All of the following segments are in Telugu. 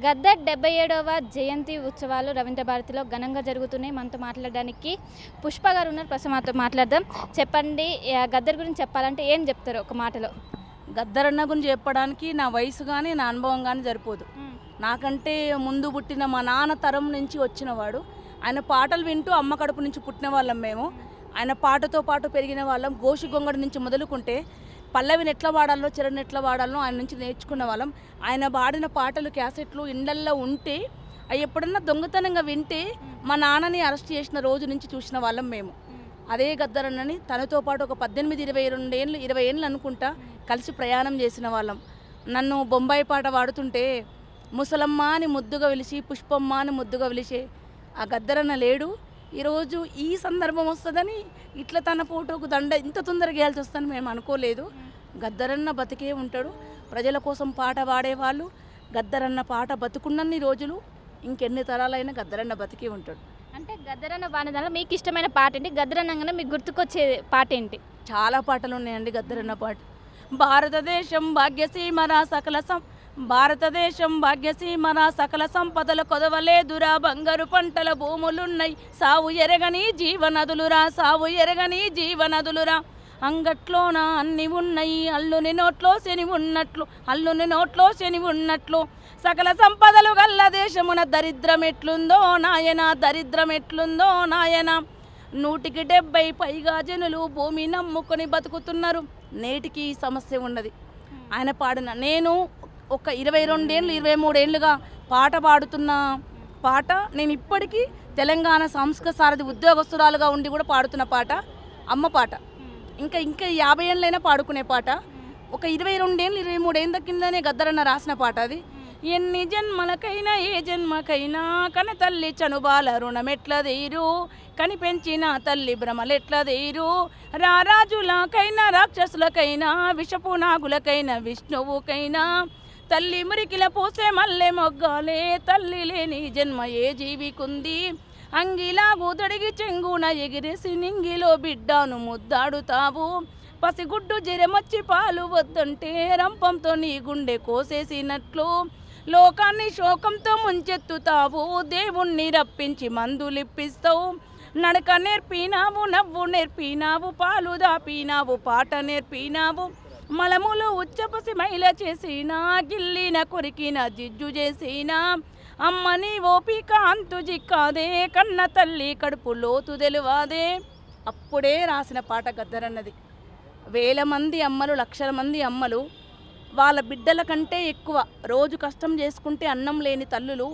గద్దర్ 77వ జయంతి ఉత్సవాలు రవీంద్ర భారతిలో ఘనంగా జరుగుతున్నాయి. మనతో మాట్లాడడానికి పుష్ప గారు ఉన్నారు. ప్రస్తుతం మాతో మాట్లాడదాం. చెప్పండి, గద్దర్ గురించి చెప్పాలంటే ఏం చెప్తారు ఒక మాటలో? గద్దర్ అన్న గురించి చెప్పడానికి నా వయసు కానీ నా అనుభవం కానీ సరిపోదు. నాకంటే ముందు పుట్టిన మా నాన్న తరం నుంచి వచ్చినవాడు. ఆయన పాటలు వింటూ అమ్మ కడుపు నుంచి పుట్టిన వాళ్ళం మేము. ఆయన పాటతో పాటు పెరిగిన వాళ్ళం. గోషి గొంగడి నుంచి మొదలుకుంటే పల్లవిని ఎట్లా వాడాలో, చరణ్ ఎట్లా వాడాలో ఆయన నుంచి నేర్చుకున్న వాళ్ళం. ఆయన పాడిన పాటలు క్యాసెట్లు ఇండ్లల్లో ఉంటే అవి ఎప్పుడన్నా దొంగతనంగా వింటే మా నాన్నని అరెస్ట్ చేసిన రోజు నుంచి చూసిన వాళ్ళం మేము. అదే గద్దర్ అన్నని తనతో పాటు ఒక 18-22 ఏళ్ళు అనుకుంటా కలిసి ప్రయాణం చేసిన వాళ్ళం. నన్ను బొంబాయి పాట పాడుతుంటే ముసలమ్మ అని ముద్దుగా పిలిచి, పుష్పమ్మ అని ముద్దుగా పిలిచే ఆ గద్దరన్న లేడు. ఈరోజు ఈ సందర్భం వస్తుందని ఇట్లా తన ఫోటోకు దండ ఇంత తొందరగా వేయాల్సి వస్తుందని మేము అనుకోలేదు. గద్దరన్న బతికే ఉంటాడు. ప్రజల కోసం పాట పాడేవాళ్ళు గద్దరన్న పాట బతుకున్నన్ని రోజులు ఇంకెన్ని తరాలైనా గద్దరన్న బతికే ఉంటాడు. అంటే గద్దరన్న పాడేదానిలో మీకు ఇష్టమైన పాట ఏంటి? గద్దరన్నగానే మీకు గుర్తుకొచ్చే పాట ఏంటి? చాలా పాటలు ఉన్నాయండి గద్దరన్న పాట. భారతదేశం భాగ్యసీమరా భారతదేశం భాగ్యసీమరా సకల సంపదల కొదవలేదురా, బంగారు పంటల భూములున్నాయి, సావు ఎరగని జీవనదులురా, సావు ఎరగని జీవనదులురా, అంగట్లోన అన్ని ఉన్నాయి, అల్లుని నోట్లో శని ఉన్నట్లు, అల్లుని నోట్లో శని ఉన్నట్లు, సకల సంపదలు గల్ల దేశమున దరిద్రం ఎట్లుందో నాయన, దరిద్రం ఎట్లుందో నాయన, 170 పైగా జనులు భూమి నమ్ముకొని బతుకుతున్నారు. నేటికి ఈ సమస్య ఉన్నది. ఆయన పాడిన నేను ఒక 22 ఏళ్ళు 23 ఏళ్ళుగా పాట పాడుతున్న పాట, నేను ఇప్పటికీ తెలంగాణ సాంస్కృతిక సారథి ఉద్యోగస్తురాలుగా ఉండి కూడా పాడుతున్న పాట అమ్మ పాట. ఇంకా 50 ఏళ్ళైనా పాడుకునే పాట. ఒక 22 ఏళ్ళు 23 ఏళ్ళ కిందనే గద్దరన్న రాసిన పాట అది. ఎన్ని జన్మలకైనా ఏ జన్మకైనా కన తల్లి చనుబాల రుణమెట్ల తీరు, కని పెంచిన తల్లి భ్రమలెట్ల తీరు, రారాజులకైనా రాక్షసులకైనా విషపు నాగులకైనా విష్ణువుకైనా తల్లి మురికిల పోసే మల్లె మొగ్గాలే, తల్లి లేని జన్మ ఏ జీవికుంది, అంగిలాగు తొడిగి చెంగున ఎగిరేసి నింగిలో బిడ్డను ముద్దాడుతావు, పసిగుడ్డు జరమొచ్చి పాలు వద్దంటే రంపంతో నీ గుండె కోసేసినట్లు, లోకాన్ని శోకంతో ముంచెత్తుతావు, దేవుణ్ణి రప్పించి మందులిప్పిస్తావు, నడక నేర్పినావు, నవ్వు నేర్పినావు, పాలు దాపినావు, పాట నేర్పినావు, మలములు ఉచ్చపసి మైల చేసినా, గిల్లిన కొరికిన జిజ్జు చేసినా, అమ్మని ఓపిక అంతు జిక్కాదే, కన్న తల్లి కడుపు లోతు తెలువాదే. అప్పుడే రాసిన పాట గద్దరన్నది. వేల మంది అమ్మలు, లక్షల మంది అమ్మలు వాళ్ళ బిడ్డల కంటే ఎక్కువ రోజు కష్టం చేసుకుంటే అన్నం లేని తల్లులు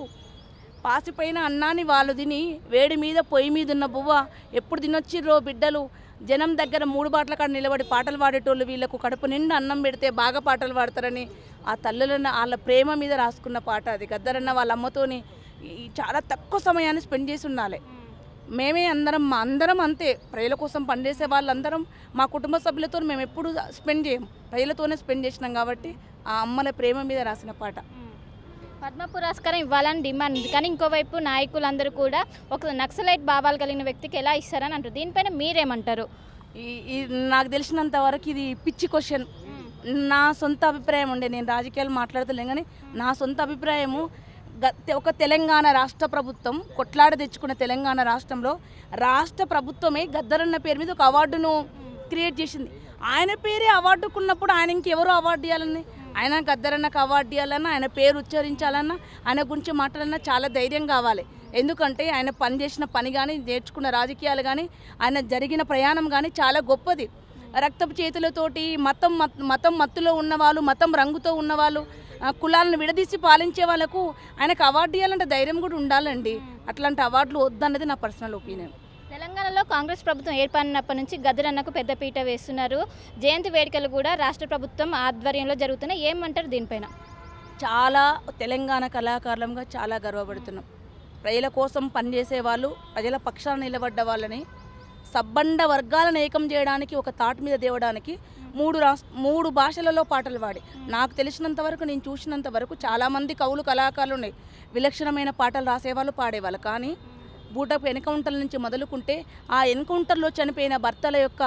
పాసిపోయిన అన్నాన్ని వాళ్ళు తిని వేడి మీద పొయ్యి మీద ఉన్న బువ్వ ఎప్పుడు తినొచ్చిర్రో బిడ్డలు జనం దగ్గర 3 బాటల కాడ నిలబడి పాటలు పాడేటోళ్ళు వీళ్ళకు కడుపు నిండా అన్నం పెడితే బాగా పాటలు పాడతారని ఆ తల్లులను వాళ్ళ ప్రేమ మీద రాసుకున్న పాట అది. గద్దరన్న వాళ్ళ అమ్మతోని చాలా తక్కువ సమయాన్ని స్పెండ్ చేసి ఉండాలి. మేమే అందరం అంతే, ప్రజల కోసం పనిచేసే వాళ్ళందరం మా కుటుంబ సభ్యులతో మేము ఎప్పుడు స్పెండ్ చేయము, ప్రజలతోనే స్పెండ్ చేసినాం కాబట్టి ఆ అమ్మల ప్రేమ మీద రాసిన పాట. పద్మ పురస్కారం ఇవ్వాలని డిమాండ్ ఉంది, కానీ ఇంకోవైపు నాయకులందరూ కూడా ఒక నక్సలైట్ భావాలు కలిగిన వ్యక్తికి ఎలా ఇస్తారని అంటారు. దీనిపైన మీరేమంటారు? నాకు తెలిసినంత వరకు ఇది పిచ్చి క్వశ్చన్. నా సొంత అభిప్రాయం ఉండే, నేను రాజకీయాలు మాట్లాడతలేను కానీ నా సొంత అభిప్రాయము, ఒక తెలంగాణ రాష్ట్ర ప్రభుత్వం కొట్లాడ తెచ్చుకున్న తెలంగాణ రాష్ట్రంలో రాష్ట్ర ప్రభుత్వమే గద్దరన్న పేరు మీద ఒక అవార్డును క్రియేట్ చేసింది. ఆయన పేరే అవార్డుకున్నప్పుడు ఆయన ఇంకెవరు అవార్డు ఇవ్వాలని? ఆయన గద్దరన్నకు అవార్డు ఇవ్వాలన్నా, ఆయన పేరు ఉచ్చరించాలన్నా, ఆయన గురించి మాట్లాడాలన్నా చాలా ధైర్యం కావాలి. ఎందుకంటే ఆయన పనిచేసిన పని కానీ, నేర్చుకున్న రాజకీయాలు కానీ, ఆయన జరిగిన ప్రయాణం కానీ చాలా గొప్పది. రక్తపు చేతులతోటి మతం మత్తులో ఉన్నవాళ్ళు, మతం రంగుతో ఉన్నవాళ్ళు, కులాలను విడదీసి పాలించే వాళ్ళకు ఆయనకు అవార్డు ఇవ్వాలంటే ధైర్యం కూడా ఉండాలండి. అట్లాంటి అవార్డులు వద్దన్నది నా పర్సనల్ ఒపీనియన్. తెలంగాణలో కాంగ్రెస్ ప్రభుత్వం ఏర్పడినప్పటి నుంచి గద్దరన్నకు పెద్దపీట వేస్తున్నారు. జయంతి వేడుకలు కూడా రాష్ట్ర ప్రభుత్వం ఆధ్వర్యంలో జరుగుతున్నాయి. ఏమంటారు దీనిపైన? చాలా తెలంగాణ కళాకారులంగా చాలా గర్వపడుతున్నాం. ప్రజల కోసం పనిచేసే వాళ్ళు, ప్రజల పక్షాన నిలబడ్డ వాళ్ళని సబ్బండ వర్గాలను ఏకం చేయడానికి, ఒక తాటి మీద తేవడానికి 3 భాషలలో పాటలు పాడి, నాకు తెలిసినంత వరకు, నేను చూసినంత వరకు చాలామంది కవులు కళాకారులు ఉన్నాయి, విలక్షణమైన పాటలు రాసేవాళ్ళు, పాడేవాళ్ళు. కానీ బూటపు ఎన్కౌంటర్ల నుంచి మొదలుకుంటే ఆ ఎన్కౌంటర్లో చనిపోయిన భర్తల యొక్క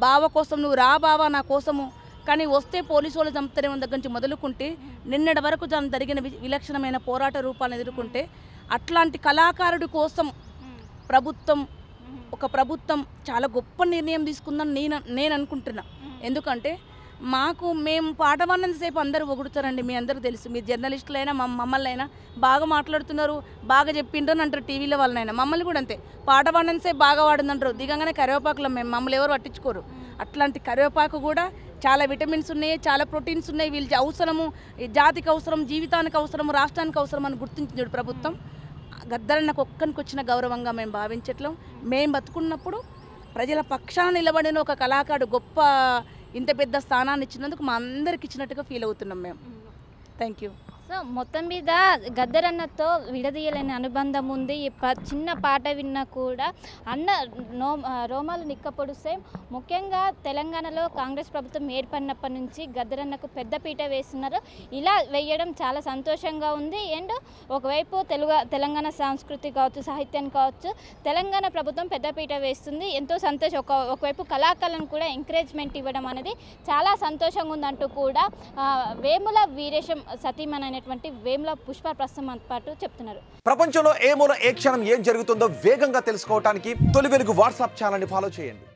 బావ కోసం, నువ్వు రా బావా నా కోసము, కానీ వస్తే పోలీసు వాళ్ళు చంపుతారేమో దగ్గర నుంచి మొదలుకుంటే నిన్నటి వరకు జరిగిన విలక్షణమైన పోరాట రూపాలను ఎదుర్కొంటే అట్లాంటి కళాకారుడి కోసం ప్రభుత్వం చాలా గొప్ప నిర్ణయం తీసుకుందని నేను అనుకుంటున్నా. ఎందుకంటే మేము పాట పాడినంతసేపు అందరూ పొగుడుతారండి. మీ అందరూ తెలుసు, మీ జర్నలిస్టులైనా మమ్మల్ని అయినా బాగా మాట్లాడుతున్నారు, బాగా చెప్పిండ్రు అని అంటారు టీవీలో వాళ్ళనైనా. మమ్మల్ని కూడా అంతే, పాట పాడినంతసేపు బాగా పాడిందంటారు, దిగంగానే కరివేపాకులో మమ్మల్ని ఎవరు పట్టించుకోరు. అట్లాంటి కరివేపాకు కూడా చాలా విటమిన్స్ ఉన్నాయి, చాలా ప్రోటీన్స్ ఉన్నాయి, వీళ్ళ అవసరము, జాతికి అవసరం, జీవితానికి అవసరం, రాష్ట్రానికి అవసరం అని గుర్తించింది ప్రభుత్వం. గద్దరన్నకు ఒక్కరికి వచ్చిన గౌరవంగా మేము భావించట్లేం. మేము బతుకున్నప్పుడు ప్రజల పక్షాన నిలబడిన ఒక కళాకారుడు గొప్ప ఇంత పెద్ద స్థానాన్ని ఇచ్చినందుకు మా అందరికి ఇచ్చినట్టుగా ఫీల్ అవుతున్నాం మేము. Thank you. సో మొత్తం మీద గద్దరన్నతో విడదీయలేని అనుబంధం ఉంది. ఈ చిన్న పాట విన్నా కూడా అన్న రోమాలు నిక్కపొడిస్తే. ముఖ్యంగా తెలంగాణలో కాంగ్రెస్ ప్రభుత్వం ఏర్పడినప్పటి నుంచి గద్దరన్నకు పెద్దపీట వేస్తున్నారు. ఇలా వేయడం చాలా సంతోషంగా ఉంది. అండ్ ఒకవైపు తెలంగాణ సంస్కృతి కావచ్చు, సాహిత్యాన్ని కావచ్చు, తెలంగాణ ప్రభుత్వం పెద్దపీట వేస్తుంది. ఎంతో సంతోషం. ఒకవైపు కళాకారులను కూడా ఎంకరేజ్మెంట్ ఇవ్వడం అనేది చాలా సంతోషంగా ఉందంటూ కూడా వేముల వీరేశం సతీమణి వేముల పుష్ప ప్రస్తుతం పాటు చెప్తున్నారు. ప్రపంచంలో ఏ మూల ఏ క్షణం ఏం జరుగుతుందో వేగంగా తెలుసుకోవడానికి తొలి వెలుగు వాట్సాప్ ఛానల్ని ఫాలో చేయండి.